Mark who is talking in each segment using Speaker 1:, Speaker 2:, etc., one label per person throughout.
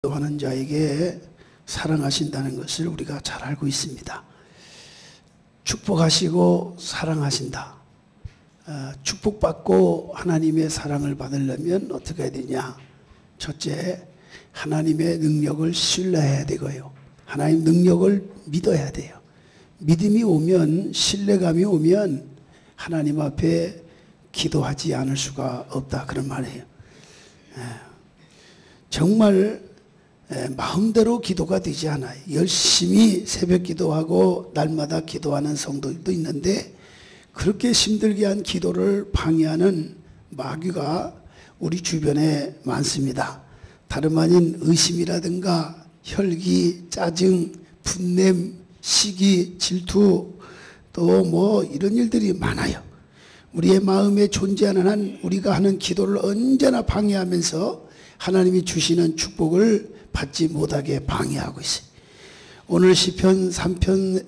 Speaker 1: 기도하는 자에게 사랑하신다는 것을 우리가 잘 알고 있습니다. 축복하시고 사랑하신다. 축복받고 하나님의 사랑을 받으려면 어떻게 해야 되냐? 첫째, 하나님의 능력을 신뢰해야 되고요. 하나님 능력을 믿어야 돼요. 믿음이 오면, 신뢰감이 오면 하나님 앞에 기도하지 않을 수가 없다, 그런 말이에요. 정말 마음대로 기도가 되지 않아요. 열심히 새벽 기도하고 날마다 기도하는 성도들도 있는데, 그렇게 힘들게 한 기도를 방해하는 마귀가 우리 주변에 많습니다. 다름 아닌 의심이라든가 혈기, 짜증, 분냄, 시기, 질투, 또 뭐 이런 일들이 많아요. 우리의 마음에 존재하는 한 우리가 하는 기도를 언제나 방해하면서 하나님이 주시는 축복을 받지 못하게 방해하고 있어요. 오늘 시편 3편에서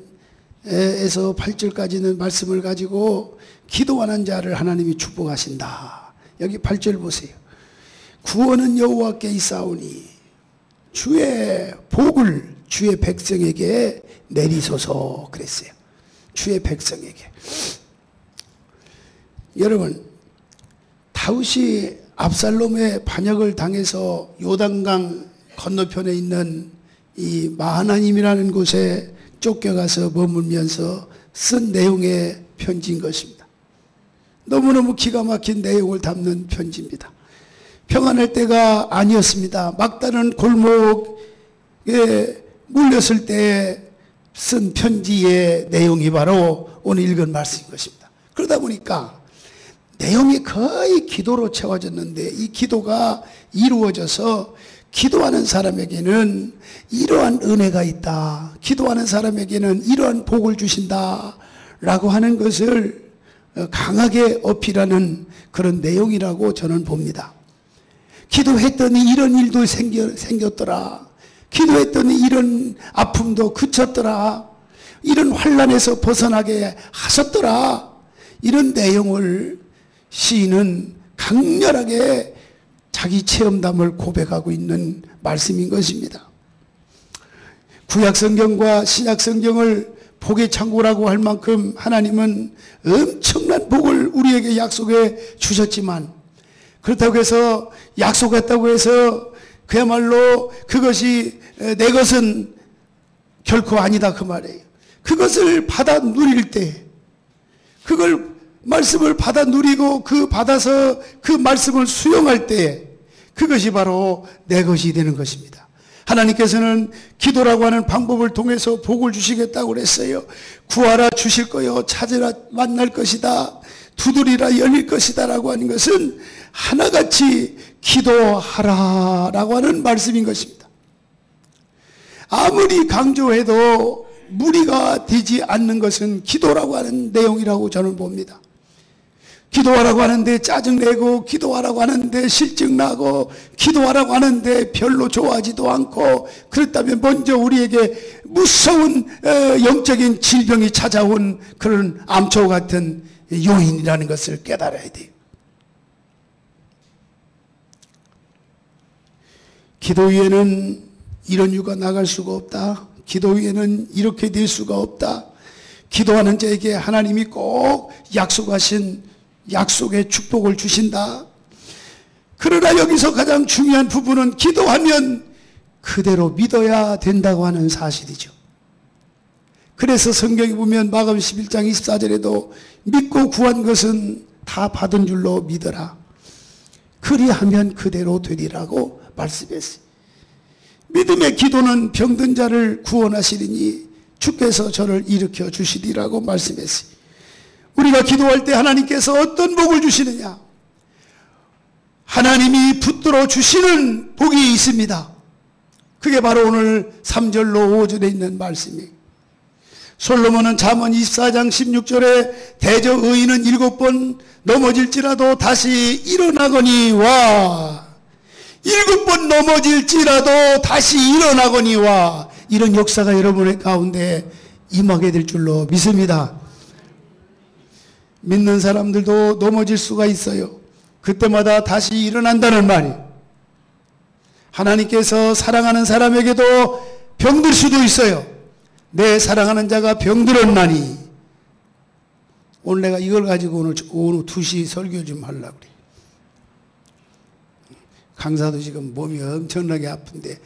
Speaker 1: 8절까지는 말씀을 가지고 기도하는 자를 하나님이 축복하신다. 여기 8절 보세요. 구원은 여호와께 있사오니 주의 복을 주의 백성에게 내리소서 그랬어요. 주의 백성에게. 여러분, 다윗이 압살롬의 반역을 당해서 요단강 건너편에 있는 이 마하나임이라는 곳에 쫓겨가서 머물면서 쓴 내용의 편지인 것입니다. 너무너무 기가 막힌 내용을 담는 편지입니다. 평안할 때가 아니었습니다. 막다른 골목에 물렸을 때 쓴 편지의 내용이 바로 오늘 읽은 말씀인 것입니다. 그러다 보니까 내용이 거의 기도로 채워졌는데, 이 기도가 이루어져서 기도하는 사람에게는 이러한 은혜가 있다, 기도하는 사람에게는 이러한 복을 주신다 라고 하는 것을 강하게 어필하는 그런 내용이라고 저는 봅니다. 기도했더니 이런 일도 생겼더라, 기도했더니 이런 아픔도 그쳤더라, 이런 환난에서 벗어나게 하셨더라, 이런 내용을 시인은 강렬하게 자기 체험담을 고백하고 있는 말씀인 것입니다. 구약성경과 신약성경을 복의 창고라고 할 만큼 하나님은 엄청난 복을 우리에게 약속해 주셨지만, 그렇다고 해서 약속했다고 해서 그야말로 그것이 내 것은 결코 아니다 그 말이에요. 그것을 받아 누릴 때, 그걸 말씀을 받아 누리고 그 받아서 그 말씀을 수용할 때 그것이 바로 내 것이 되는 것입니다. 하나님께서는 기도라고 하는 방법을 통해서 복을 주시겠다고 그랬어요. 구하라 주실 거요, 찾으라 만날 것이다, 두드리라 열릴 것이다 라고 하는 것은 하나같이 기도하라 라고 하는 말씀인 것입니다. 아무리 강조해도 무리가 되지 않는 것은 기도라고 하는 내용이라고 저는 봅니다. 기도하라고 하는데 짜증내고, 기도하라고 하는데 실증나고, 기도하라고 하는데 별로 좋아하지도 않고, 그렇다면 먼저 우리에게 무서운 영적인 질병이 찾아온 그런 암초 같은 요인이라는 것을 깨달아야 돼요. 기도 위에는 이런 이유가 나갈 수가 없다, 기도 위에는 이렇게 될 수가 없다, 기도하는 자에게 하나님이 꼭 약속하신 약속의 축복을 주신다. 그러나 여기서 가장 중요한 부분은 기도하면 그대로 믿어야 된다고 하는 사실이죠. 그래서 성경에 보면 마가복음 11장 24절에도 믿고 구한 것은 다 받은 줄로 믿어라, 그리하면 그대로 되리라고 말씀했어요. 믿음의 기도는 병든 자를 구원하시리니 주께서 저를 일으켜 주시리라고 말씀했어요. 우리가 기도할 때 하나님께서 어떤 복을 주시느냐? 하나님이 붙들어 주시는 복이 있습니다. 그게 바로 오늘 3절로 5절에 있는 말씀이에요. 솔로몬은 잠언 24장 16절에 대저 의인은 7번 넘어질지라도 다시 일어나거니와, 7번 넘어질지라도 다시 일어나거니와, 이런 역사가 여러분의 가운데 임하게 될 줄로 믿습니다. 믿는 사람들도 넘어질 수가 있어요. 그때마다 다시 일어난다는 말이, 하나님께서 사랑하는 사람에게도 병들 수도 있어요. 내 사랑하는 자가 병들었나니. 오늘 내가 이걸 가지고 오늘 오후 2시 설교 좀 하려고 그래. 강사도 지금 몸이 엄청나게 아픈데,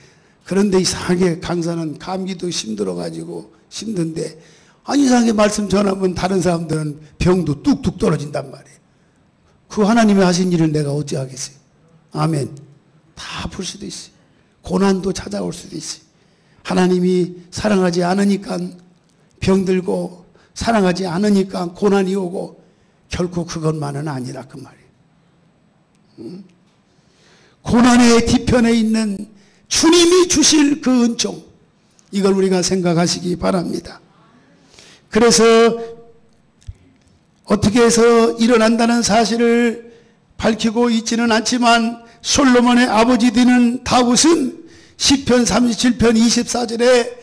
Speaker 1: 그런데 이상하게 강사는 감기도 힘들어가지고 힘든데, 이상하게 말씀 전하면 다른 사람들은 병도 뚝뚝 떨어진단 말이에요. 그 하나님이 하신 일을 내가 어찌하겠어요. 아멘. 다 아플 수도 있어요. 고난도 찾아올 수도 있어요. 하나님이 사랑하지 않으니까 병들고, 사랑하지 않으니까 고난이 오고, 결코 그것만은 아니라 그 말이에요. 고난의 뒤편에 있는 주님이 주실 그 은총, 이걸 우리가 생각하시기 바랍니다. 그래서 어떻게 해서 일어난다는 사실을 밝히고 있지는 않지만, 솔로몬의 아버지 되는 다윗은 시편 37편 24절에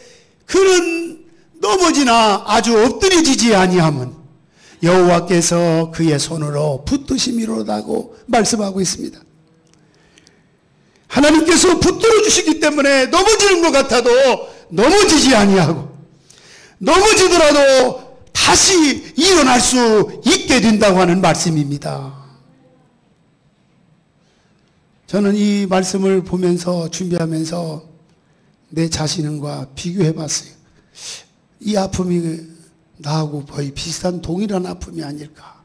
Speaker 1: 그는 넘어지나 아주 엎드려지지 아니함은 여호와께서 그의 손으로 붙드심이로다고 말씀하고 있습니다. 하나님께서 붙들어 주시기 때문에 넘어지는 것 같아도 넘어지지 아니하고, 넘어지더라도 다시 일어날 수 있게 된다고 하는 말씀입니다. 저는 이 말씀을 보면서 준비하면서 내 자신과 비교해 봤어요. 이 아픔이 나하고 거의 비슷한 동일한 아픔이 아닐까.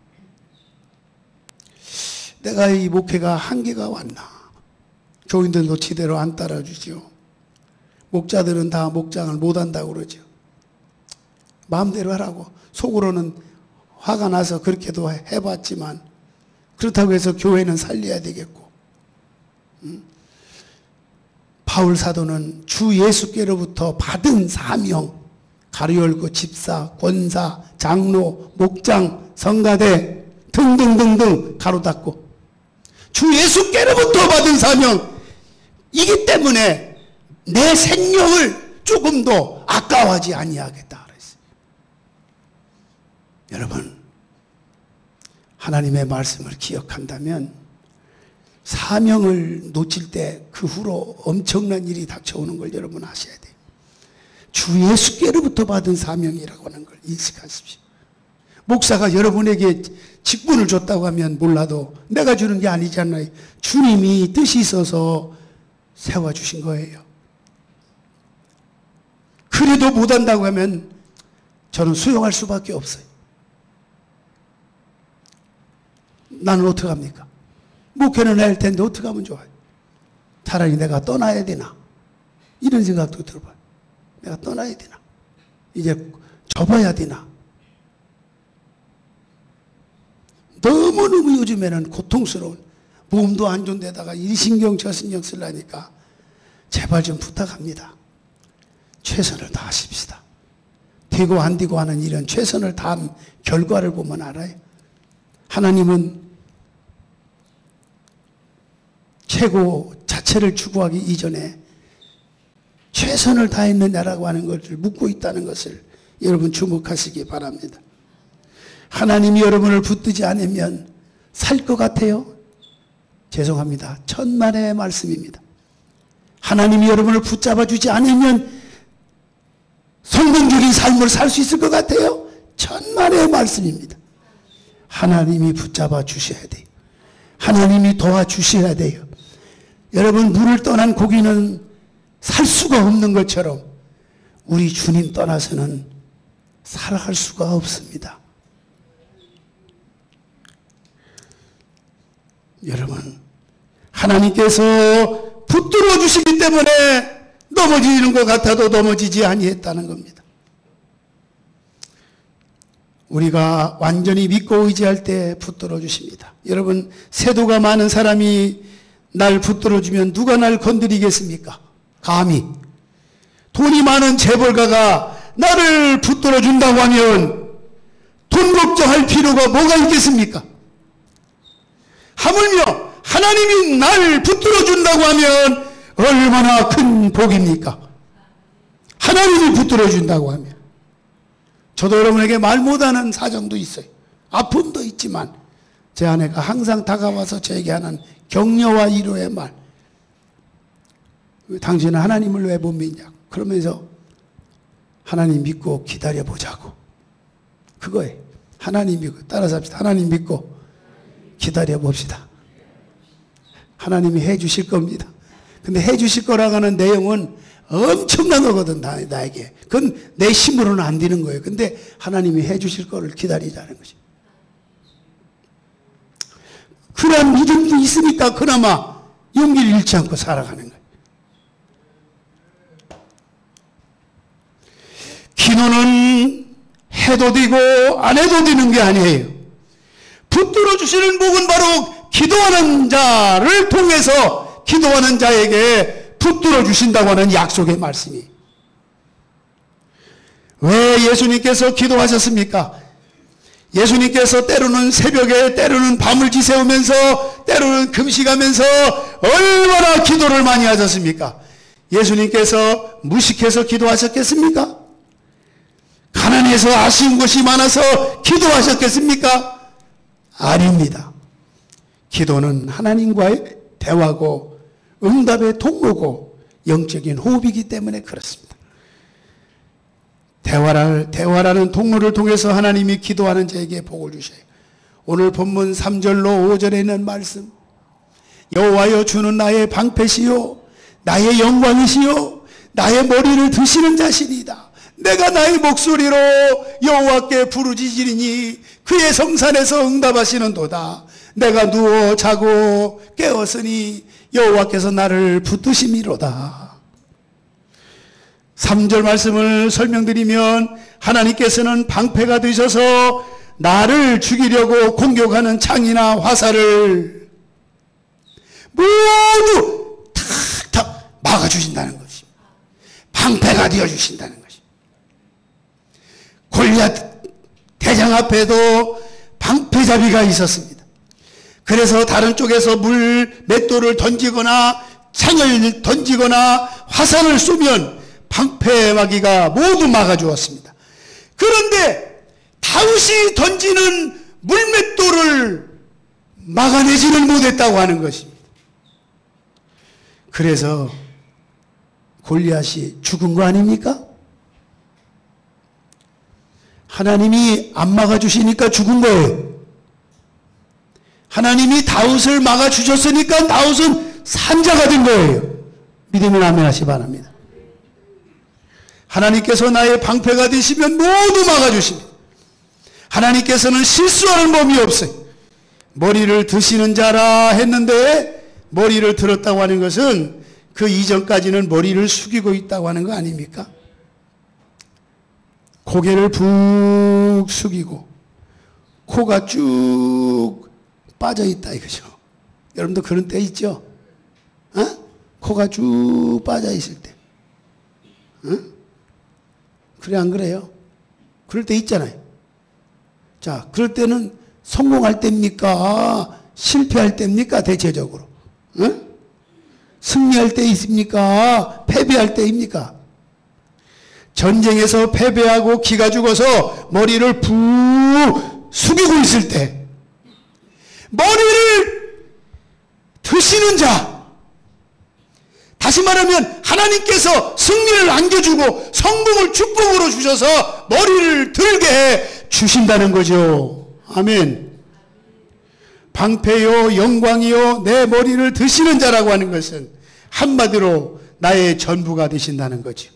Speaker 1: 내가 이 목회가 한계가 왔나. 교인들도 제대로 안 따라주죠. 목자들은 다 목장을 못한다고 그러죠. 마음대로 하라고. 속으로는 화가 나서 그렇게도 해봤지만, 그렇다고 해서 교회는 살려야 되겠고. 바울 사도는 주 예수께로부터 받은 사명, 가로 열고 집사, 권사, 장로, 목장, 성가대 등등등등 가로 닫고, 주 예수께로부터 받은 사명이기 때문에 내 생명을 조금도 아까워하지 아니하겠다 그랬어요. 여러분, 하나님의 말씀을 기억한다면 사명을 놓칠 때 그 후로 엄청난 일이 닥쳐오는 걸 여러분 아셔야 돼요. 주 예수께로부터 받은 사명이라고 하는 걸 인식하십시오. 목사가 여러분에게 직분을 줬다고 하면 몰라도 내가 주는 게 아니잖아요. 주님이 뜻이 있어서 세워주신 거예요. 그래도 못한다고 하면 저는 수용할 수밖에 없어요. 나는 어떡합니까? 목회는 할 텐데 어떻게 하면 좋아요? 차라리 내가 떠나야 되나? 이런 생각도 들어봐요. 내가 떠나야 되나? 이제 접어야 되나? 너무너무 요즘에는 고통스러운, 몸도 안 좋은 데다가 일신경 저신경 쓰려니까 제발 좀 부탁합니다. 최선을 다하십시다. 되고 안 되고 하는 일은 최선을 다한 결과를 보면 알아요. 하나님은 최고 자체를 추구하기 이전에 최선을 다했느냐라고 하는 것을 묻고 있다는 것을 여러분 주목하시기 바랍니다. 하나님이 여러분을 붙들지 않으면 살 것 같아요? 죄송합니다. 천만의 말씀입니다. 하나님이 여러분을 붙잡아 주지 않으면 성공적인 삶을 살 수 있을 것 같아요? 천만의 말씀입니다. 하나님이 붙잡아 주셔야 돼요. 하나님이 도와주셔야 돼요. 여러분, 물을 떠난 고기는 살 수가 없는 것처럼 우리 주님 떠나서는 살아갈 수가 없습니다. 여러분, 하나님께서 붙들어 주시기 때문에 넘어지는 것 같아도 넘어지지 아니했다는 겁니다. 우리가 완전히 믿고 의지할 때 붙들어 주십니다. 여러분, 세도가 많은 사람이 날 붙들어 주면 누가 날 건드리겠습니까? 감히. 돈이 많은 재벌가가 나를 붙들어 준다고 하면 돈 걱정할 필요가 뭐가 있겠습니까? 하물며 하나님이 날 붙들어 준다고 하면 얼마나 큰 복입니까? 하나님이 붙들어 준다고 하면. 저도 여러분에게 말 못하는 사정도 있어요. 아픔도 있지만 제 아내가 항상 다가와서 저에게 하는 격려와 위로의 말. 당신은 하나님을 왜 못 믿냐? 그러면서 하나님 믿고 기다려보자고. 그거예요. 하나님 믿고, 따라서 합시다. 하나님 믿고 기다려봅시다. 하나님이 해 주실 겁니다. 근데 해 주실 거라고 하는 내용은 엄청난 거거든, 나에게. 그건 내 힘으로는 안 되는 거예요. 근데 하나님이 해 주실 거를 기다리자는 것이. 그런 믿음도 있으니까 그나마 용기를 잃지 않고 살아가는 거예요. 기도는 해도 되고 안 해도 되는 게 아니에요. 붙들어 주시는 복은 바로 기도하는 자를 통해서 기도하는 자에게 붙들어 주신다고 하는 약속의 말씀이. 왜 예수님께서 기도하셨습니까? 예수님께서 때로는 새벽에, 때로는 밤을 지새우면서, 때로는 금식하면서 얼마나 기도를 많이 하셨습니까? 예수님께서 무식해서 기도하셨겠습니까? 가난해서 아쉬운 것이 많아서 기도하셨겠습니까? 아닙니다. 기도는 하나님과의 대화고 응답의 통로고 영적인 호흡이기 때문에 그렇습니다. 대화라는 통로를 통해서 하나님이 기도하는 자에게 복을 주셔요. 오늘 본문 3절로 5절에 있는 말씀, 여호와여 주는 나의 방패시요 나의 영광이시요 나의 머리를 드시는 자신이다. 내가 나의 목소리로 여호와께 부르짖으리니 그의 성산에서 응답하시는도다. 내가 누워 자고 깨었으니 여호와께서 나를 붙드심이로다. 3절 말씀을 설명드리면 하나님께서는 방패가 되셔서 나를 죽이려고 공격하는 창이나 화살을 모두 탁탁 막아주신다는 것입니다. 방패가 되어주신다는 것입니다. 골리앗 대장 앞에도 방패잡이가 있었습니다. 그래서 다른 쪽에서 물 맷돌을 던지거나 창을 던지거나 화살을 쏘면 방패막이가 모두 막아주었습니다. 그런데 다윗이 던지는 물맷돌을 막아내지는 못했다고 하는 것입니다. 그래서 골리앗이 죽은 거 아닙니까? 하나님이 안 막아주시니까 죽은 거예요. 하나님이 다윗을 막아주셨으니까 다윗은 산자가 된 거예요. 믿으면 아멘 하시 바랍니다. 하나님께서 나의 방패가 되시면 모두 막아주십니다. 하나님께서는 실수하는 법이 없어요. 머리를 드시는 자라 했는데 머리를 들었다고 하는 것은 그 이전까지는 머리를 숙이고 있다고 하는 거 아닙니까? 고개를 푹 숙이고 코가 쭉 빠져 있다 이거죠. 여러분도 그런 때 있죠? 어? 코가 쭉 빠져 있을 때. 어? 그래 안 그래요? 그럴 때 있잖아요. 자, 그럴 때는 성공할 때입니까? 실패할 때입니까? 대체적으로. 어? 승리할 때 있습니까? 패배할 때입니까? 전쟁에서 패배하고 기가 죽어서 머리를 푹 숙이고 있을 때, 머리를 드시는 자, 다시 말하면 하나님께서 승리를 안겨주고 성공을 축복으로 주셔서 머리를 들게 해 주신다는 거죠. 아멘. 방패요 영광이요 내 머리를 드시는 자라고 하는 것은 한마디로 나의 전부가 되신다는 거죠.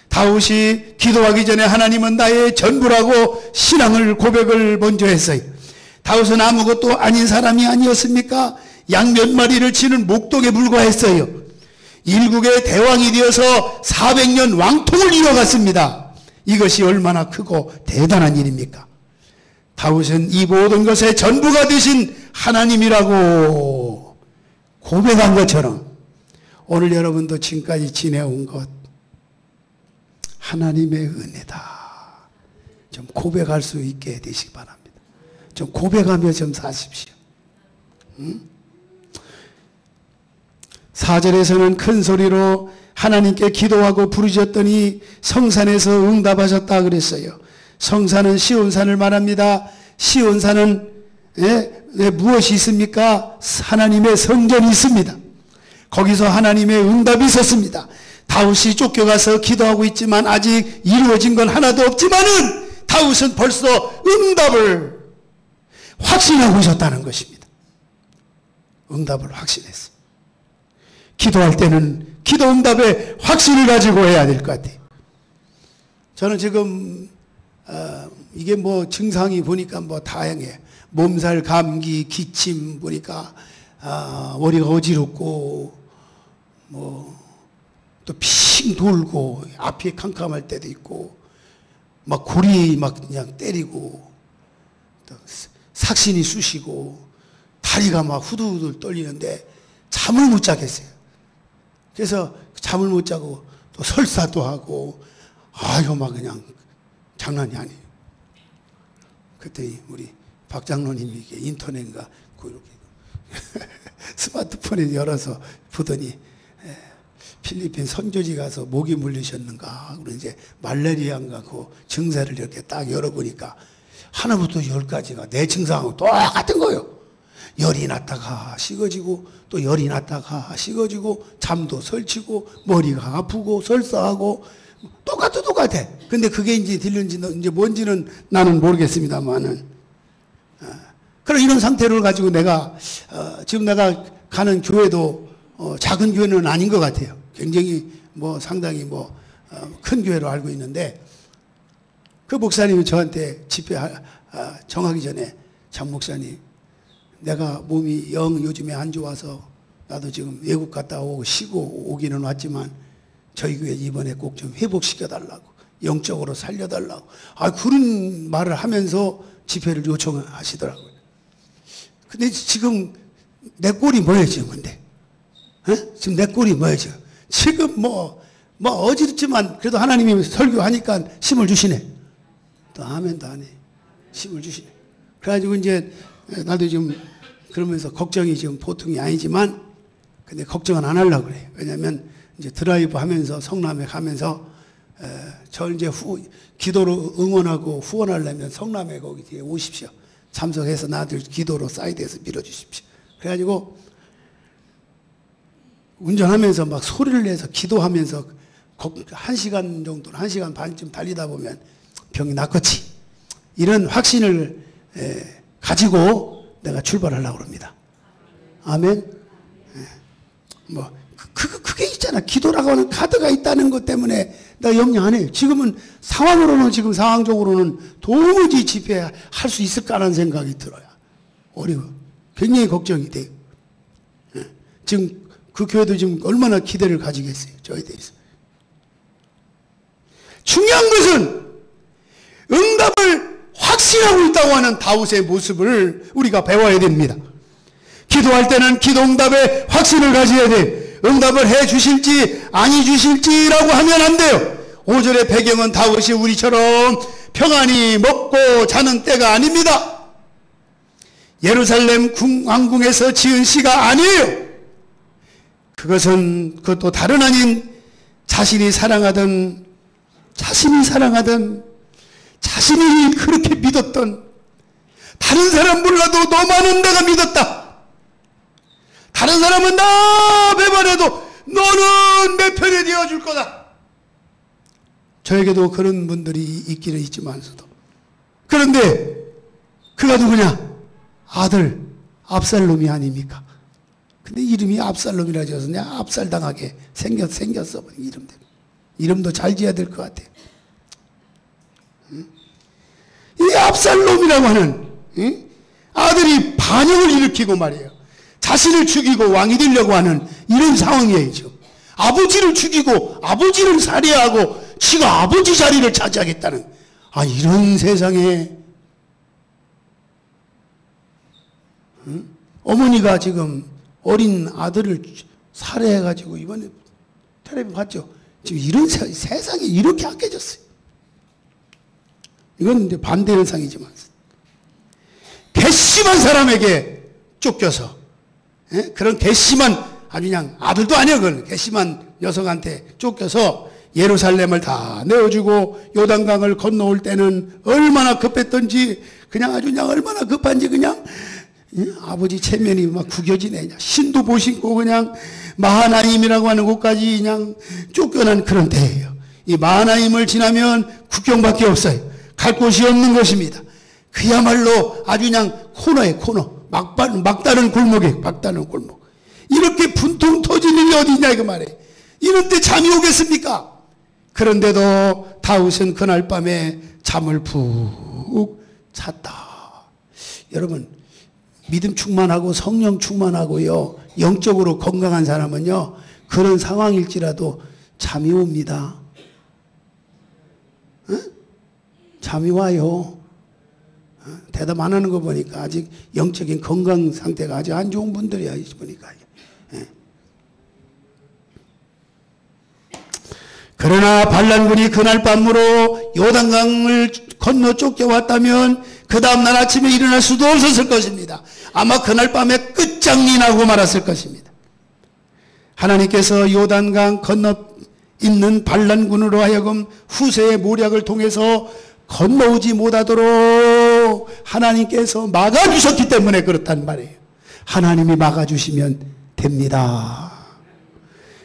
Speaker 1: 다윗이 기도하기 전에 하나님은 나의 전부라고 신앙을 고백을 먼저 했어요. 다윗은 아무것도 아닌 사람이 아니었습니까? 양 몇 마리를 치는 목동에 불과했어요. 일국의 대왕이 되어서 400년 왕통을 이뤄갔습니다. 이것이 얼마나 크고 대단한 일입니까? 다윗은 이 모든 것의 전부가 되신 하나님이라고 고백한 것처럼 오늘 여러분도 지금까지 지내온 것 하나님의 은혜다. 좀 고백할 수 있게 되시기 바랍니다. 좀 고백하며 좀 사십시오. 4절에서는 큰 소리로 하나님께 기도하고 부르셨더니 성산에서 응답하셨다 그랬어요. 성산은 시온산을 말합니다. 시온산은 무엇이 있습니까? 하나님의 성전이 있습니다. 거기서 하나님의 응답이 있었습니다. 다윗이 쫓겨가서 기도하고 있지만 아직 이루어진 건 하나도 없지만은 다윗은 벌써 응답을 확신하고 있었다는 것입니다. 응답을 확신했어요. 기도할 때는 기도 응답의 확신을 가지고 해야 될 것 같아요. 저는 지금 이게 뭐 증상이 보니까 뭐 다양해요. 몸살, 감기, 기침 보니까 머리가 어지럽고 뭐 또 핑 돌고 앞이 캄캄할 때도 있고 막 골이 막 그냥 때리고 또 삭신이 쑤시고 다리가 막 후들후들 떨리는데 잠을 못 자겠어요. 그래서 잠을 못 자고 또 설사도 하고 이거 막 그냥 장난이 아니에요. 그때 우리 박 장로님이 이게 인터넷인가 이렇게 스마트폰에 열어서 보더니 필리핀 선교지 가서 모기 물리셨는가 그리고 이제 말라리아인가 그 증세를 이렇게 딱 열어보니까 하나부터 10가지가 내 증상하고 똑같은 거예요. 열이 났다가 식어지고 또 열이 났다가 식어지고 잠도 설치고 머리가 아프고 설사하고 똑같아. 근데 그게 이제 들렸는지 이제 뭔지는 나는 모르겠습니다만은 그런 이런 상태를 가지고 내가 지금 내가 가는 교회도 작은 교회는 아닌 것 같아요. 굉장히 뭐 상당히 뭐 큰 교회로 알고 있는데 그 목사님이 저한테 집회 정하기 전에 장 목사님 내가 몸이 영 요즘에 안 좋아서 나도 지금 외국 갔다 오고 쉬고 오기는 왔지만 저희 교회 이번에 꼭 좀 회복시켜달라고 영적으로 살려달라고 그런 말을 하면서 집회를 요청하시더라고요. 근데 지금 내 꼴이 뭐예요 지금 근데? 지금 내 꼴이 뭐예요 지금 뭐 어지럽지만 그래도 하나님이 설교하니까 힘을 주시네. 또 아멘도 안 해. 힘을 주시네. 그래가지고 이제 나도 지금 그러면서 걱정이 지금 보통이 아니지만 근데 걱정은 안 하려고 그래요. 왜냐면 이제 드라이브 하면서 성남에 가면서 저 이제 기도로 응원하고 후원하려면 성남에 거기 뒤에 오십시오. 참석해서 나들 기도로 사이드에서 밀어주십시오. 그래가지고 운전하면서 막 소리를 내서 기도하면서 1시간 정도, 1시간 반쯤 달리다 보면 병이 낫겠지. 이런 확신을 가지고 내가 출발하려고 합니다. 아멘. 그게 있잖아. 기도라고 하는 카드가 있다는 것 때문에 나 염려 안 해요. 지금은 지금 상황적으로는 도무지 집회할 수 있을까라는 생각이 들어요. 어려워. 굉장히 걱정이 돼요. 지금 그 교회도 지금 얼마나 기대를 가지겠어요. 저에 대해서. 중요한 것은 응답을 확신하고 있다고 하는 다윗의 모습을 우리가 배워야 됩니다. 기도할 때는 기도 응답에 확신을 가져야 돼. 응답을 해 주실지 아니 주실지라고 하면 안 돼요. 5절의 배경은 다윗이 우리처럼 평안히 먹고 자는 때가 아닙니다. 예루살렘 왕궁에서 지은 시가 아니에요. 그것도 다른 아닌 자신이 사랑하던 자신이 그렇게 믿었던 다른 사람 몰라도 너만은 내가 믿었다. 다른 사람은 나 배반해도 너는 내 편이 되어줄 거다. 저에게도 그런 분들이 있기는 있지만서도 그런데 그가 누구냐? 아들 압살롬이 아닙니까? 근데 이름이 압살롬이라 지어서 그냥 압살당하게 생겼어. 이름도 잘 지어야 될 것 같아요. 이 압살롬이라고 하는 아들이 반역을 일으키고 말이에요. 자신을 죽이고 왕이 되려고 하는 이런 상황이에요. 지금. 아버지를 죽이고 아버지를 살해하고 지가 아버지 자리를 차지하겠다는 이런 세상에 어머니가 지금 어린 아들을 살해해가지고 이번에 텔레비전 봤죠. 지금 이런 세상이 이렇게 악해졌어요. 이건 이제 반대 현상이지만 괘씸한 사람에게 쫓겨서 그런 괘씸한 아주 그냥 아들도 아니야. 그건 괘씸한 여성한테 쫓겨서 예루살렘을 다 내어주고 요단강을 건너올 때는 얼마나 급했던지 그냥 아주 그냥 얼마나 급한지 그냥 아버지 체면이 막 구겨지네. 신도 보시고 그냥 마하나임이라고 하는 곳까지 그냥 쫓겨난 그런 데예요. 이 마하나임을 지나면 국경밖에 없어요. 갈 곳이 없는 것입니다. 그야말로 아주 그냥 코너에 코너. 막다른 골목에 막다른 골목. 이렇게 분통 터질 일이 어디 있냐 이거 말이에요. 이런 데 잠이 오겠습니까? 그런데도 다윗은 그날 밤에 잠을 푹 잤다. 여러분, 믿음 충만하고 성령 충만하고요, 영적으로 건강한 사람은요, 그런 상황일지라도 잠이 옵니다. 응? 잠이 와요. 대답 안 하는 거 보니까 아직 영적인 건강 상태가 아주 안 좋은 분들이야, 보니까. 예. 그러나 반란군이 그날 밤으로 요단강을 건너 쫓겨왔다면 그 다음날 아침에 일어날 수도 없었을 것입니다. 아마 그날 밤에 끝장이 나고 말았을 것입니다. 하나님께서 요단강 건너 있는 반란군으로 하여금 후세의 모략을 통해서 건너오지 못하도록 하나님께서 막아주셨기 때문에 그렇단 말이에요. 하나님이 막아주시면 됩니다.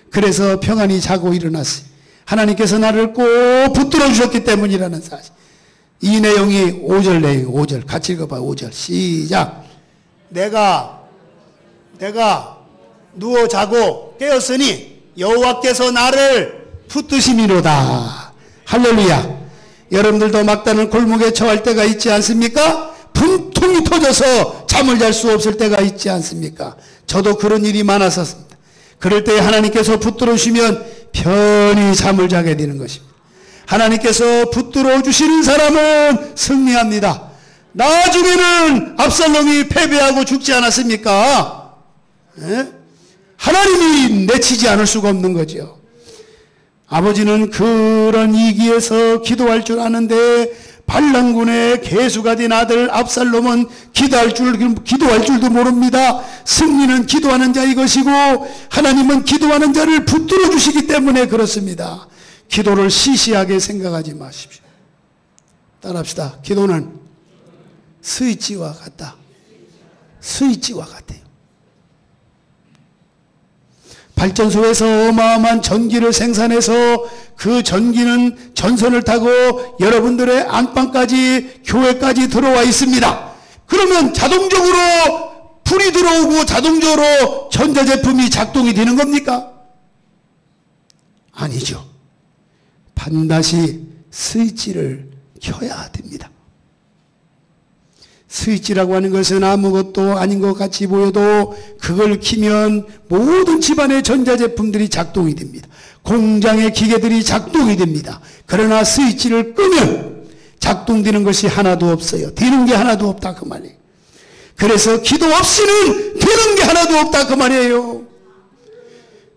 Speaker 1: 그래서 평안히 자고 일어났어요. 하나님께서 나를 꼭 붙들어 주셨기 때문이라는 사실. 이 내용이 5절 내용, 5절 같이 읽어봐. 5절 시작. 내가 누워 자고 깨었으니 여호와께서 나를 붙드심이로다. 할렐루야. 여러분들도 막다른 골목에 처할 때가 있지 않습니까? 분통이 터져서 잠을 잘 수 없을 때가 있지 않습니까? 저도 그런 일이 많았었습니다. 그럴 때 하나님께서 붙들어 주시면 편히 잠을 자게 되는 것입니다. 하나님께서 붙들어 주시는 사람은 승리합니다. 나중에는 압살롬이 패배하고 죽지 않았습니까? 예? 하나님이 내치지 않을 수가 없는 거죠. 아버지는 그런 위기에서 기도할 줄 아는데 반란군의 계수가 된 아들 압살롬은 기도할 줄도 모릅니다. 승리는 기도하는 자의 것이고 하나님은 기도하는 자를 붙들어 주시기 때문에 그렇습니다. 기도를 시시하게 생각하지 마십시오. 따라합시다. 기도는 스위치와 같다. 스위치와 같아요. 발전소에서 어마어마한 전기를 생산해서 그 전기는 전선을 타고 여러분들의 안방까지 교회까지 들어와 있습니다. 그러면 자동적으로 불이 들어오고 자동적으로 전자제품이 작동이 되는 겁니까? 아니죠. 반드시 스위치를 켜야 됩니다. 스위치라고 하는 것은 아무것도 아닌 것 같이 보여도 그걸 키면 모든 집안의 전자제품들이 작동이 됩니다. 공장의 기계들이 작동이 됩니다. 그러나 스위치를 끄면 작동되는 것이 하나도 없어요. 되는 게 하나도 없다 그 말이에요. 그래서 기도 없이는 되는 게 하나도 없다 그 말이에요.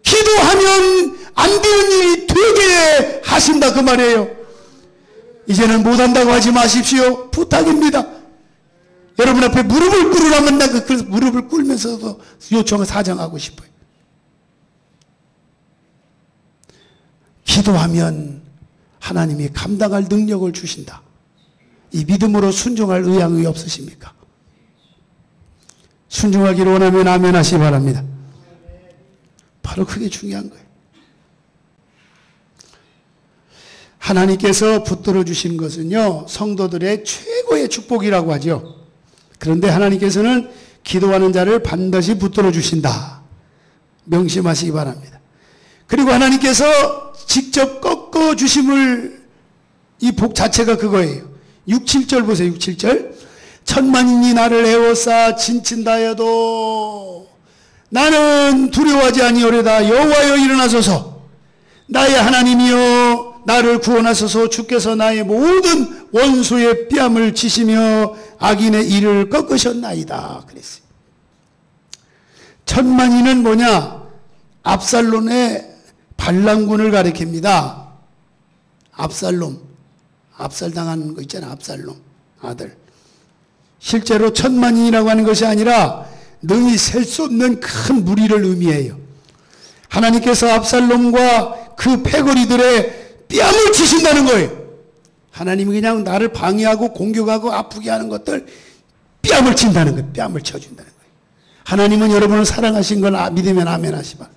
Speaker 1: 기도하면 안 되는 일이 되게 하신다 그 말이에요. 이제는 못한다고 하지 마십시오. 부탁입니다. 여러분 앞에 무릎을 꿇으라면 내가 그래서 무릎을 꿇으면서도 요청을 사정하고 싶어요. 기도하면 하나님이 감당할 능력을 주신다. 이 믿음으로 순종할 의향이 없으십니까? 순종하기를 원하면 아멘 하시기 바랍니다. 바로 그게 중요한 거예요. 하나님께서 붙들어 주신 것은요, 성도들의 최고의 축복이라고 하죠. 그런데 하나님께서는 기도하는 자를 반드시 붙들어 주신다. 명심하시기 바랍니다. 그리고 하나님께서 직접 꺾어 주심을, 이 복 자체가 그거예요. 6, 7절 보세요. 6, 7절. 천만인이 나를 에워싸 진친다여도 나는 두려워하지 아니오리다. 여호와여 일어나소서. 나의 하나님이여 나를 구원하소서. 주께서 나의 모든 원수의 뺨을 치시며 악인의 이를 꺾으셨나이다. 그랬어요. 천만인은 뭐냐? 압살롬의 반란군을 가리킵니다. 압살롬, 압살당한 거 있잖아. 압살롬 아들. 실제로 천만인이라고 하는 것이 아니라 능히 셀 수 없는 큰 무리를 의미해요. 하나님께서 압살롬과 그 패거리들의 뺨을 치신다는 거예요. 하나님이 그냥 나를 방해하고 공격하고 아프게 하는 것들 뺨을 친다는 거예요. 뺨을 쳐준다는 거예요. 하나님은 여러분을 사랑하신 걸 믿으면 아멘 하시바.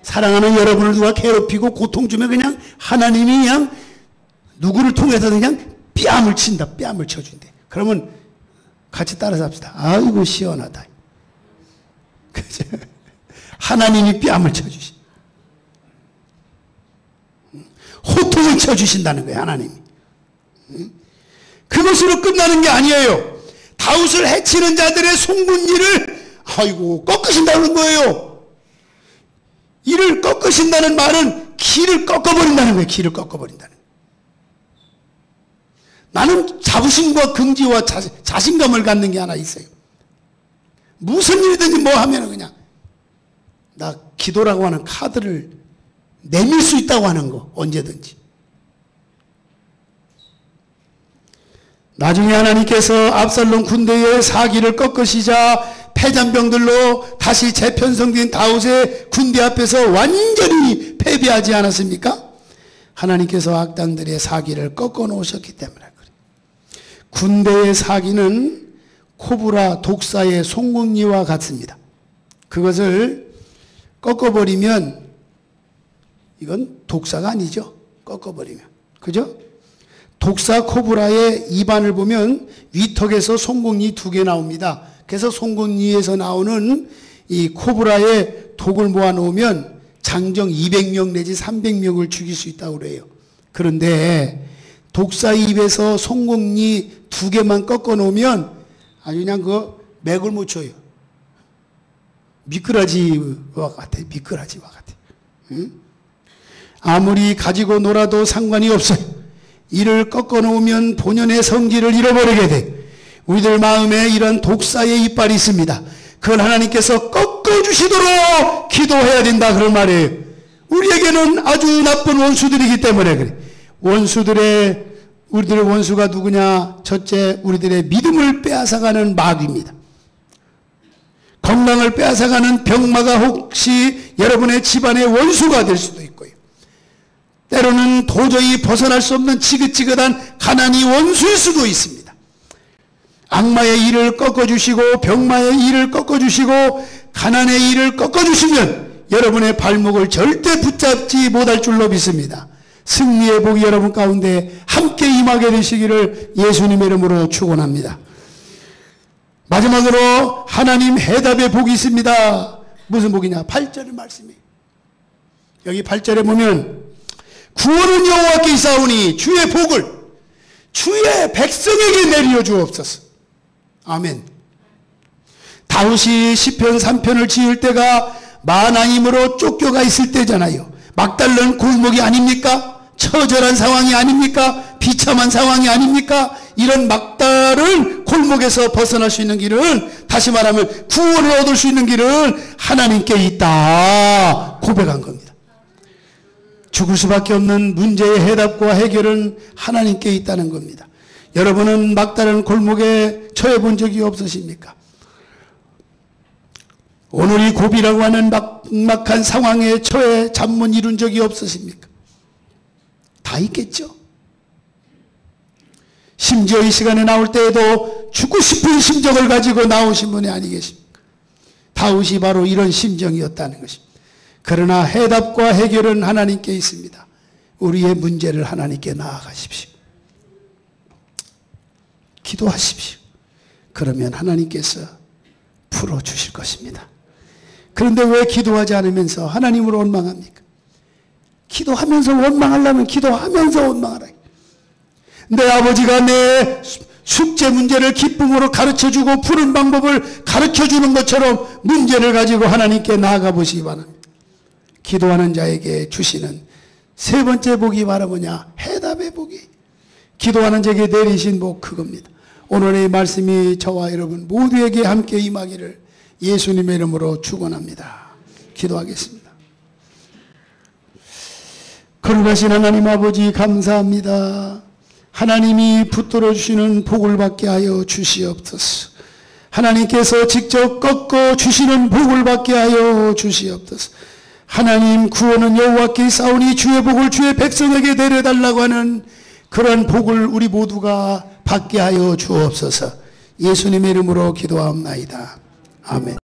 Speaker 1: 사랑하는 여러분을 누가 괴롭히고 고통 주면 그냥 하나님이 그냥 누구를 통해서 그냥 뺨을 친다. 뺨을 쳐준대. 그러면 같이 따라 삽시다. 아이고 시원하다. 그죠? 하나님이 뺨을 쳐주신. 호통을 쳐주신다는 거예요. 하나님이. 그것으로 끝나는 게 아니에요. 다윗을 해치는 자들의 송곳니를 아이고 꺾으신다는 거예요. 이를 꺾으신다는 말은 길을 꺾어버린다는 거예요. 길을 꺾어버린다는 거예요. 나는 자부심과 긍지와 자신감을 갖는 게 하나 있어요. 무슨 일이든지 뭐 하면 그냥 나 기도라고 하는 카드를 내밀 수 있다고 하는 거 언제든지. 나중에 하나님께서 압살롬 군대의 사기를 꺾으시자 패잔병들로 다시 재편성된 다윗의 군대 앞에서 완전히 패배하지 않았습니까? 하나님께서 악당들의 사기를 꺾어 놓으셨기 때문에 그래요. 군대의 사기는 코브라 독사의 송곳니와 같습니다. 그것을 꺾어버리면 이건 독사가 아니죠. 꺾어버리면. 그죠? 독사 코브라의 입안을 보면 위턱에서 송곳니 2개 나옵니다. 그래서 송곳니에서 나오는 이 코브라의 독을 모아놓으면 장정 200명 내지 300명을 죽일 수 있다고 그래요. 그런데 독사 입에서 송곳니 2개만 꺾어 놓으면 아주 그냥 그 맥을 못 쳐요. 미꾸라지와 같아. 미꾸라지와 같아. 응? 아무리 가지고 놀아도 상관이 없어요. 이를 꺾어 놓으면 본연의 성질을 잃어버리게 돼. 우리들 마음에 이런 독사의 이빨이 있습니다. 그걸 하나님께서 꺾어주시도록 기도해야 된다 그런 말이에요. 우리에게는 아주 나쁜 원수들이기 때문에 그래. 우리들의 원수가 누구냐? 첫째, 우리들의 믿음을 빼앗아가는 마귀입니다. 건강을 빼앗아가는 병마가 혹시 여러분의 집안의 원수가 될 수도 있고요. 때로는 도저히 벗어날 수 없는 지긋지긋한 가난이 원수일 수도 있습니다. 악마의 일을 꺾어주시고 병마의 일을 꺾어주시고 가난의 일을 꺾어주시면 여러분의 발목을 절대 붙잡지 못할 줄로 믿습니다. 승리의 복이 여러분 가운데 함께 임하게 되시기를 예수님의 이름으로 축원합니다. 마지막으로 하나님 해답의 복이 있습니다. 무슨 복이냐? 8절의 말씀이에요. 여기 8절에 보면 구원은 여호와께 있사오니 주의 복을 주의 백성에게 내려 주옵소서. 아멘. 다윗이 시편 3편을 지을 때가 마나임으로 쫓겨가 있을 때잖아요. 막달른 골목이 아닙니까? 처절한 상황이 아닙니까? 비참한 상황이 아닙니까? 이런 막다른 골목에서 벗어날 수 있는 길은, 다시 말하면 구원을 얻을 수 있는 길은 하나님께 있다 고백한 겁니다. 죽을 수밖에 없는 문제의 해답과 해결은 하나님께 있다는 겁니다. 여러분은 막다른 골목에 처해 본 적이 없으십니까? 오늘이 고비라고 하는 막막한 상황에 처해 잠못 이룬 적이 없으십니까? 다 있겠죠. 심지어 이 시간에 나올 때에도 죽고 싶은 심정을 가지고 나오신 분이 아니 계십니까? 다윗이 바로 이런 심정이었다는 것입니다. 그러나 해답과 해결은 하나님께 있습니다. 우리의 문제를 하나님께 나아가십시오. 기도하십시오. 그러면 하나님께서 풀어주실 것입니다. 그런데 왜 기도하지 않으면서 하나님으로 원망합니까? 기도하면서 원망하려면 기도하면서 원망하라. 내 아버지가 내 숙제 문제를 기쁨으로 가르쳐주고 푸는 방법을 가르쳐주는 것처럼 문제를 가지고 하나님께 나아가 보시기 바랍니다. 기도하는 자에게 주시는 세 번째 복이 바로 뭐냐? 해답의 복이. 기도하는 자에게 내리신 복, 그겁니다. 오늘의 말씀이 저와 여러분 모두에게 함께 임하기를 예수님의 이름으로 축원합니다. 기도하겠습니다. 거룩하신 하나님 아버지 감사합니다. 하나님이 붙들어 주시는 복을 받게 하여 주시옵소서. 하나님께서 직접 꺾어 주시는 복을 받게 하여 주시옵소서. 하나님, 구원은 여호와께 있사오니 주의 복을 주의 백성에게 내려달라고 하는 그런 복을 우리 모두가 받게 하여 주옵소서. 예수님의 이름으로 기도하옵나이다. 아멘.